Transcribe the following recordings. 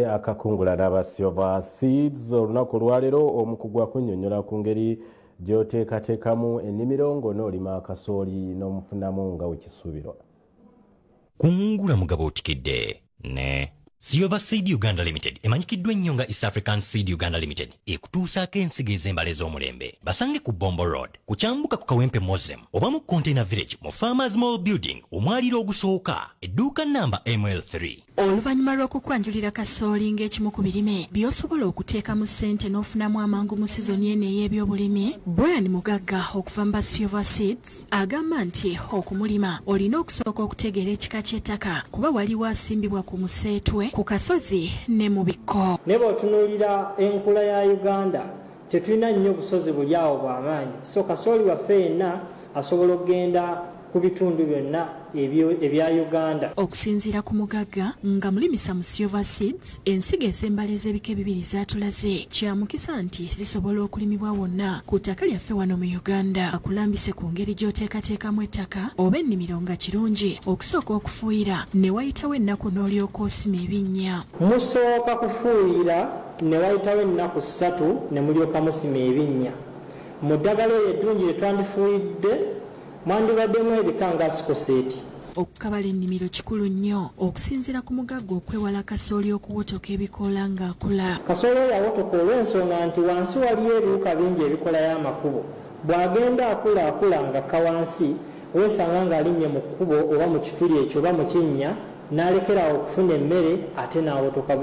Akakungula n'aba Silver Seeds olunaku lwaleero omukugwa kunnyonnyola ku ngeri gy'oteekateekamu ennimiro ng'onoolima akasooli n'omufunamu nga wekisuubirwa. Kungula mugabo otikidde ne Silver Seed Uganda Limited emanyikiddwa ennyo nga East African Seed Uganda Limited ekutuusaako ensigo ez'embala ez'omulembe. Basange ku Bombo Road ku kyambuka ku Kawempe Muslim oba mu Container Village mu Farmers Mall Building omwaliro ogusooka edduuka namba ML3. Oluvannyuma lw'okukwanjulira kasooli ng'ekimu ku birime by'osobola okuteeka mu ssente n'ofunamu amangu mu sizoni eno ey'ebyobulimi, Brian Mugagga okuva mu Silver Seeds agamba nti okumulima olina okusooka okutegeera ekika ky'ettaka kuba waliwo asimbibwa ku museetwe, ku kasozi ne mu bikko. Ne bw'otunuulira enkula ya Uganda tetulina nnyo busozi buli awo bw'amaanyi, so kasooli waffe yenna asobola okugenda ku bitundu byonna ebya Uganda. Okusinziira ku Mugagga nga mulimisa mu Silver Seeds, ensigo ez'embala ez'ebika ebibiri zaatulaze kya mukisa nti zisobola okulimibwa wonna ku ttaka lyaffe wano mu Uganda. Akulambise ku ngeri gy'oteekateekamu ettaka oba ennimiro nga kirungi okusooka okufuuyira ne wayitawo ennaku n'olyoka osima ebinnya. Musooka kufuuyira ne wayitawo ennaku 3 ne mulyoka musima ebinnya. Mu ddagala eyo eddungi lye twandifuuyidde mwandibaddemu ebikanga asikoseeti. Okukabala ennimiro kikulu nnyo okusinziira ku Mugagga okwewala kasooli okuwotoka ebikoola ng'akula. Kasooli oyo awotoka olw'ensonga nti wansi waliyo ebiwuka bingi ebikolayo amakubo. Bw'agenda akula ng'akka wansi weesanga ng'alinnye mu kkubo oba mu kituli ekyo oba mu kinnya n'alekerawo okufuna emmere ate n'awotoka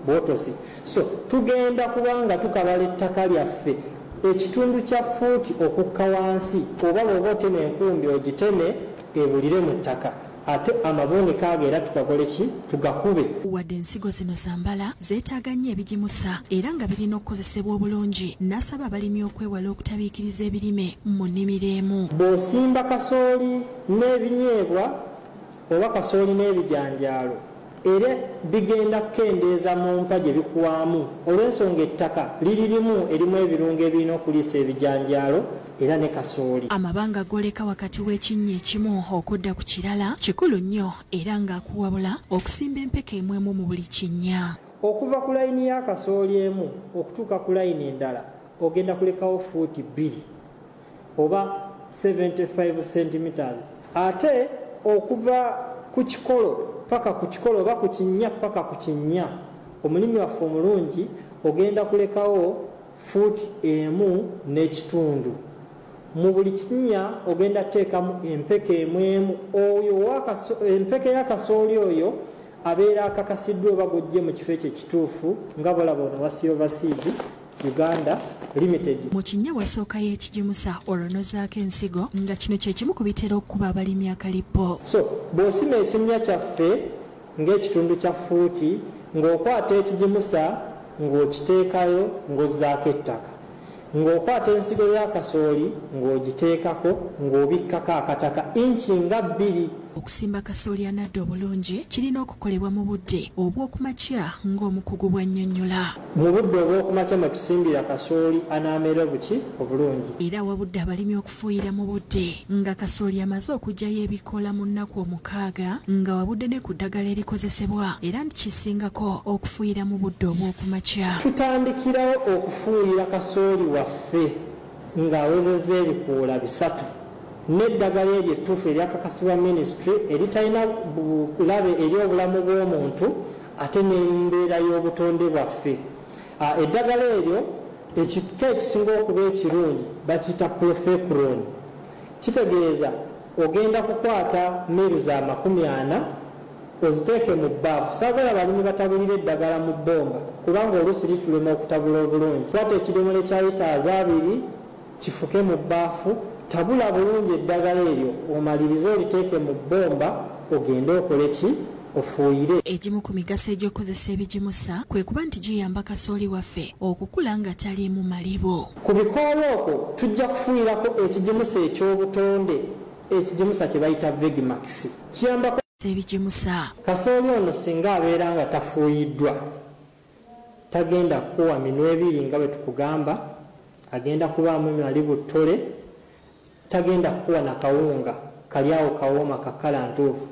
bwotosi. So tugenda kubanga tukabala ettaka lyaffe ekitundu kya fuuti okukka wansi oba bw'oba otema enkumbi ogiteme ebulire mu ttaka ate amavuunika ago era tukakole ki tugakube. Wadde ensigo zino zambala zeetaaga nnyo ebigimusa era nga birina okukozesebwa obulungi, n'asaba abalimi okwewala okutabiikiriza ebirime mu nnimiro emu. Bw'osimba kasooli n'ebinyeebwa oba kasooli n'ebijanjaalo era bigenda kukendeeza mu mpa gye bikuwaamu olw'ensonga ettaka liri limu erimu ebirungo ebirina okuliisa ebijanjaalo era ne kasooli. Amabanga goleka wakati w'ekinnya ekimu okudda ku kirala kikulu nnyo era ng'akuwabula okusimba empeke emu emu mu buli kinnya. Okuva ku layini ya kasooli emu okutuuka ku layini endala ogenda kulekawo fuuti 2 oba 75 cm. Ate okuva ku kikolo paka ku kikolo oba ku kinnya paka ku kinnya omulimi waffe omulungi ogenda kulekawo fuuti 1.5. mu buli kinnya ogenda teekamu empeke emu oyo empeke ya kasooli oyo abeera akakasiddwa oba gojje mu kifo ekyo ekituufu nga bulaba ono wa Silver Seed Uganda Limited. Mu kinnya wasooka y'ekigimusa olwonozaako ensigo nga kino kye kimu ku bitera okuba abalimi akalipo. So bw'osima ekinnya kyaffe ng'ekitundu kya fuuti ng'okwata ekigimusa ng'okiteekayo ng'ozzaako ettaka, ng'okwata ensigo ya kasooli ng'ogiteekako ng'obikkako akataka inchi nga 2. Okusimba kasooli anadda obulungi kirina okukolebwa mu budde obw'okumakya ng'omukugu bwannyonnyola. Mu budde obw'okumakya mwe tusimbira kasooli anaamera buki obulungi. Era wabudde abalimi okufuuyira mu budde nga kasooli amaze okuggyayo ebikoola mu nnaku 6 nga wabudde ne ku ddagala erikozesebwa era ntikisingako okufuuyira mu budde obw'okumakya. Tutandikirawo okufuuyira kasooli waffe ng'awezezza ebikoola 3 n'eddagala eryo ettuufu eryakakasibwa ministry eritalina bulabe eri obulamu bw'omuntu ate n'embeera y'obutonde bwaffe. Eddagala eryo ekika ekisinga okuba ekirungi bakiyita Profecron. Kitegeeza ogenda kukwata meru za 40 oziteeke mu bbaafu. Saagala balimi batabulira eddagala mu bbomba kubanga oluusi litulema okutabula obulungi. Kwata ekidomola ekya litaazi 2 kifuke mu bbaafu, tabula bulungi eddagala eryo omalirize oliteeke mu bbomba ogende okole ki ofuuyire. Egimu ku migaso egy'okozesa ebigimusa kwe kuba nti giyamba kasooli waffe okukula nga taliimu malibo. Ku bikoola okwo tujja kufuuyirako ekigimusa eky'obutonde, ekigimusa kye bayita Vegimax. Kiyambako ebigimusa. Kasooli ono singa abeera nga tafuuyiddwa tagenda kuwa minwe 2 nga bwe tukugamba, agenda kubaamu malibu ttole, tagenda kuwa na kawunga kali awo kawooma kakala ntuufu.